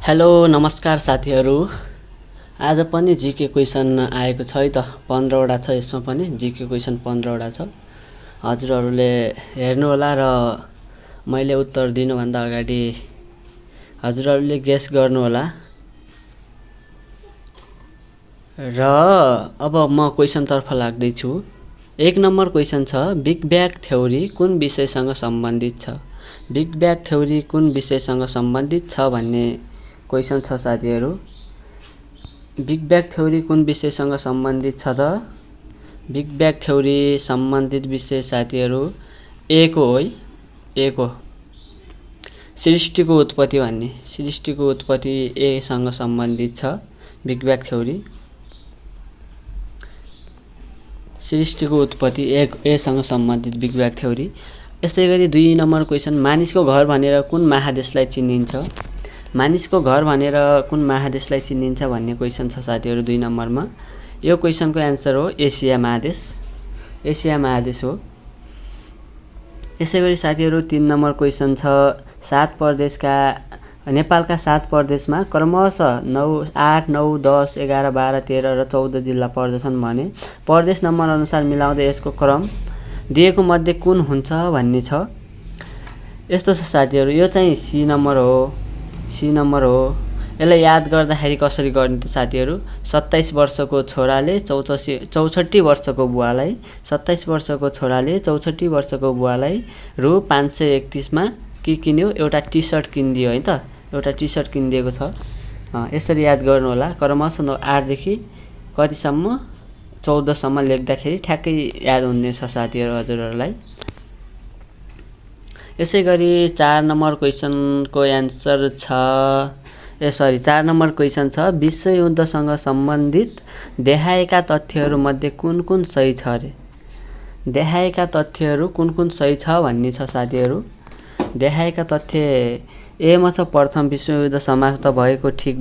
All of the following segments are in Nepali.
हेलो नमस्कार साथीहरू। आज पनि जीके क्वेसन आएको छ है त। 15 वटा छ, यसमा पनि जीके क्वेसन 15 वटा छ। हजुरहरूले हेर्नु होला र मैले उत्तर दिनुभन्दा अगाडि हजुरहरूले गेस गर्नु होला। र अब म क्वेसन तर्फ लाग्दै छु। 1 नम्बर क्वेसन छ, बिग ब्याङ थ्योरी कुन विषयसँग सम्बन्धित छ? बिग ब्याङ थ्योरी कुन विषयसँग सम्बन्धित छ भन्ने क्वेसन छ साथीहरू। बिग ब्याङ थ्योरी कुन विषयसँग सम्बन्धित छ त? बिग ब्याङ थ्योरी सम्बन्धित विषय साथीहरू ए को हो है, ए को सृष्टिको उत्पत्ति भन्ने, सृष्टिको उत्पत्ति ए सँग सम्बन्धित छ। बिग ब्याङ थ्योरी सृष्टिको उत्पत्ति ए सँग सम्बन्धित बिग ब्याङ थ्योरी। यस्तै गरी 2 नम्बर क्वेसन, मानिसको घर भनेर कुन महादेशलाई चिनिन्छ? मानिसको घर भनेर कुन महादेशलाई चिनिन्छ भन्ने क्वेसन छ साथीहरू 2 नम्बरमा। यो क्वेसनको एन्सर हो एसिया महादेश, एसिया महादेश हो। यसै गरी साथीहरू 3 नम्बर क्वेसन छ, 7 प्रदेशका नेपालका 7 प्रदेशमा क्रमशः 8, 9, 10, 11, 12, 13 र 14 जिल्ला पर्दछन् भने प्रदेश नम्बर अनुसार मिलाउँदै यसको क्रम दिएको मध्ये कुन हुन्छ भन्ने छ। यस्तो छ साथीहरू, यो चाहिँ सी नम्बर हो, सी नम्बर हो। यसलाई याद गर्दाखेरि कसरी गर्ने त साथीहरू? 27 वर्षको छोराले 64 वर्षको बुवालाई, 27 वर्षको छोराले 64 वर्षको बुवालाई रु 531 मा के किन्यो? एउटा टी सर्ट किनिदियो है त, एउटा टी सर्ट किनिदिएको छ। यसरी याद गर्नु होला। क्रमशः 8 देखि कतिसम्म? 14 सम्म लेख्दाखेरि ठ्याक्कै याद हुनेछ साथीहरू हजुरहरूलाई। यसै गरी 4 नम्बर क्वेसनको एन्सर छ, 4 नम्बर क्वेसन छ, विश्वयुद्धसँग सम्बन्धित देखाएका तथ्यहरू मध्ये कुन कुन सही छ अरे? देखाएका तथ्यहरू कुन कुन सही छ भन्ने छ साथीहरू। देखाएका तथ्य एमा छ, प्रथम विश्वयुद्ध समाप्त भएको ठिक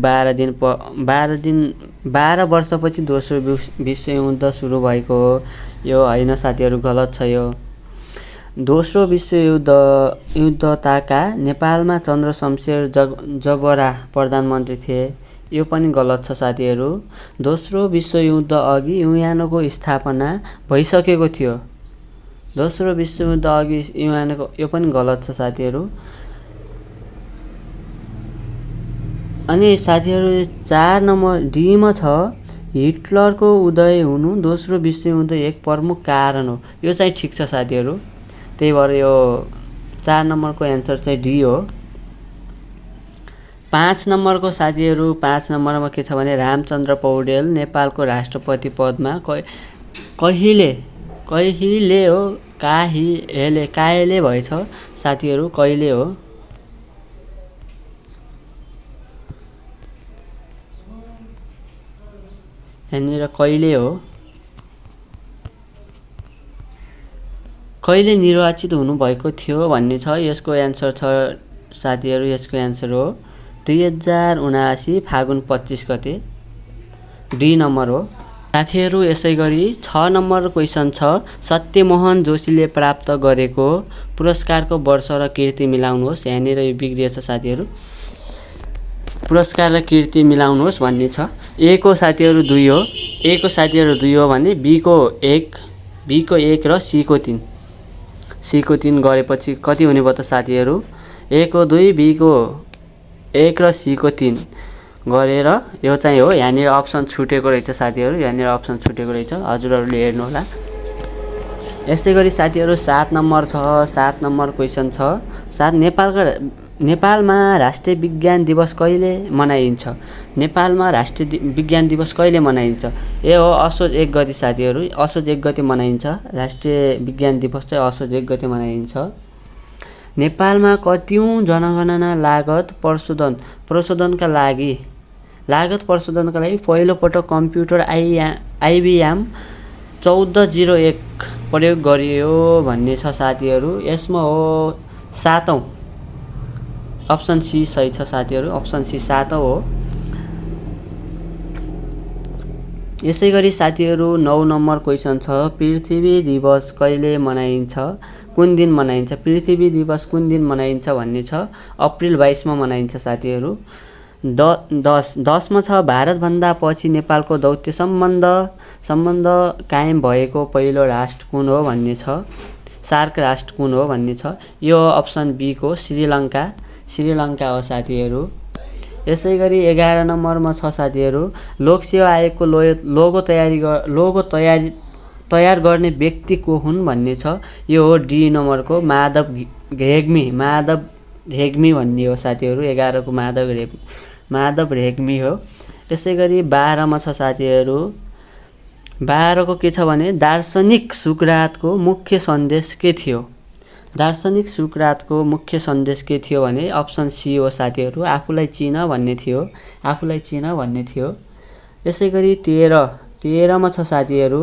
12 वर्षपछि दोस्रो विश्वयुद्ध सुरु भएको हो। यो होइन साथीहरू, गलत छ यो। दोस्रो विश्वयुद्धताका नेपालमा चन्द्र शमशेर जगोरा प्रधानमन्त्री थिए। यो पनि गलत छ साथीहरू। दोस्रो विश्वयुद्ध अघि युएनको स्थापना भइसकेको थियो। दोस्रो विश्वयुद्ध अघि युएनको, यो पनि गलत छ साथीहरू। अनि साथीहरू 4 नम्बर डी मा छ, हिटलरको उदय हुनु दोस्रो विश्वयुद्ध एक प्रमुख कारण हो। यो चाहिँ ठिक छ साथीहरू। त्यही भएर यो 4 नम्बरको एन्सर चाहिँ डी हो। 5 नम्बरको साथीहरू, 5 नम्बरमा के छ भने, रामचन्द्र पौडेल नेपालको राष्ट्रपति पदमा कहिले हो? काहिले भएछ साथीहरू, कहिले हो? यहाँनिर कहिले हो? कहिले निर्वाचित हुनुभएको थियो भन्ने छ। यसको एन्सर छ साथीहरू, यसको एन्सर हो 2079 फागुन 25 गते, डी नम्बर हो साथीहरू। यसै गरी 6 नम्बर क्वेसन छ, सत्यमोहन जोशीले प्राप्त गरेको पुरस्कारको वर्ष र कीर्ति मिलाउनुहोस्। यहाँनिर यो बिग्रिएछ साथीहरू, पुरस्कार र कीर्ति मिलाउनुहोस् भन्ने छ। ए को साथीहरू 2 हो, ए को साथीहरू 2 हो भने बी को 1 र सी को 3, सी को 3 गरेपछि कति हुने भयो त साथीहरू? ए को 2, बी को 1 र सी को 3 गरेर यो चाहिँ हो। यहाँनिर अप्सन छुटेको रहेछ साथीहरू, यहाँनिर अप्सन छुटेको रहेछ, हजुरहरूले हेर्नु होला। यसै गरी साथीहरू 7 नम्बर छ, 7 नम्बर क्वेसन छ, नेपालमा राष्ट्रिय विज्ञान दिवस कहिले मनाइन्छ? नेपालमा राष्ट्रिय विज्ञान दिवस कहिले मनाइन्छ? ए हो असोज 1 गते साथीहरू, असोज 1 गते मनाइन्छ। राष्ट्रिय विज्ञान दिवस चाहिँ असोज 1 गते मनाइन्छ। नेपालमा कतिौं जनगणना लागत प्रशोधनका लागि पहिलो पटक कम्प्युटर आइबिएम 1401 प्रयोग गरियो भन्ने छ साथीहरू। यसमा हो 7औं, अप्सन सी सही छ साथीहरू, अप्सन सी 7औं हो। यसै गरी साथीहरू 9 नम्बर क्वेसन छ, पृथ्वी दिवस कहिले मनाइन्छ? कुन दिन मनाइन्छ? पृथ्वी दिवस कुन दिन मनाइन्छ भन्ने छ। अप्रिल 22 मा मनाइन्छ साथीहरू। 10मा छ भारतभन्दा पछि नेपालको दौत्य सम्बन्ध कायम भएको पहिलो राष्ट्र कुन हो भन्ने छ। सार्क राष्ट्र कुन हो भन्ने छ। यो अप्सन बी को श्रीलङ्का हो साथीहरू। यसै गरी 11 नम्बरमा छ साथीहरू लोक सेवा आयोगको लोगो तयार गर्ने व्यक्ति को हुन् भन्ने छ। यो हो डी नम्बरको माधव रेग्मी भन्ने हो साथीहरू। 11 को माधव रेग्मी हो। यसै गरी 12 मा छ साथीहरू 12 को के छ भने दार्शनिक सुकरातको मुख्य सन्देश के थियो। दार्शनिक सुकरातको मुख्य सन्देश के थियो भने अप्सन सी हो साथीहरू आफूलाई चिन भन्ने थियो। यसै गरी 13 मा छ साथीहरू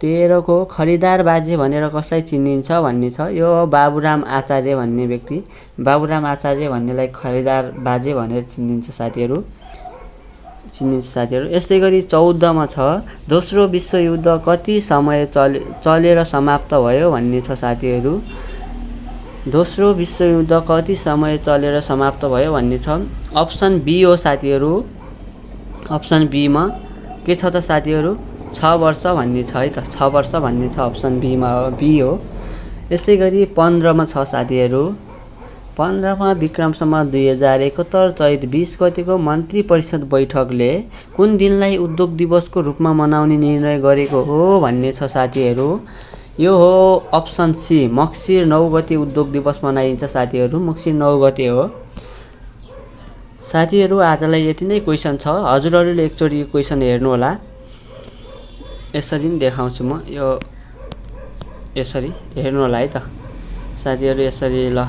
13 को खरिदार बाजे भनेर कसलाई चिनिन्छ भन्ने छ। यो बाबुराम आचार्य भन्ने व्यक्ति बाबुराम आचार्य भन्नेलाई खरिदार बाजे भनेर चिनिन्छ साथीहरू। यसै गरी 14 मा छ दोस्रो विश्वयुद्ध कति समय चलेर समाप्त भयो भन्ने छ साथीहरू। दोस्रो विश्वयुद्ध कति समय चलेर समाप्त भयो भन्ने छ। अप्सन बी हो साथीहरू। अप्सन बी मा के छ त साथीहरू 6 वर्ष भन्ने छ है त 6 वर्ष भन्ने छ अप्सन बी मा बी हो। यसै गरी 15 मा छ साथीहरू 15 मा विक्रम सम्वत 2071 चैत 20 गतेको मन्त्री परिषद बैठकले कुन दिनलाई उद्योग दिवसको रूपमा मनाउने निर्णय गरेको हो भन्ने छ साथीहरू। यो हो अप्सन सी मक्सिर 9 गते उद्योग दिवस मनाइन्छ साथीहरू। मक्सिर 9 गते हो साथीहरू। आजलाई यति नै क्वेसन छ। हजुरहरूले एकचोटि क्वेसन हेर्नु होला। यसरी नै देखाउँछु म यो यसरी हेर्नु होला है त साथीहरू। यसरी ल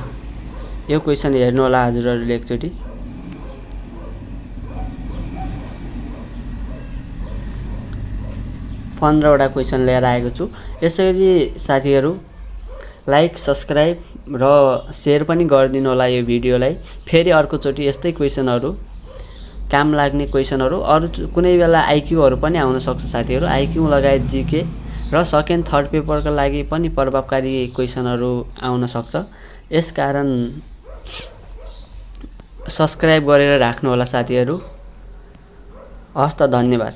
यो क्वेसन हेर्नु होला हजुरहरूले एकचोटि। वटा क्वेसन लिएर आएको छु। यसरी साथीहरू लाइक सब्सक्राइब र सेयर पनि गरिदिनु होला यो भिडियोलाई। फेरि अर्कोचोटि यस्तै क्वेसनहरू काम लाग्ने क्वेसनहरू अरू कुनै बेला आइक्यूहरू पनि आउन सक्छ साथीहरू। आइक्यू लगायत जीके र सेकेन्ड थर्ड पेपरका लागि पनि प्रभावकारी क्वेसनहरू आउन सक्छ। यसकारण सब्सक्राइब गरेर राख्नु होला साथीहरू। हस् त धन्यवाद।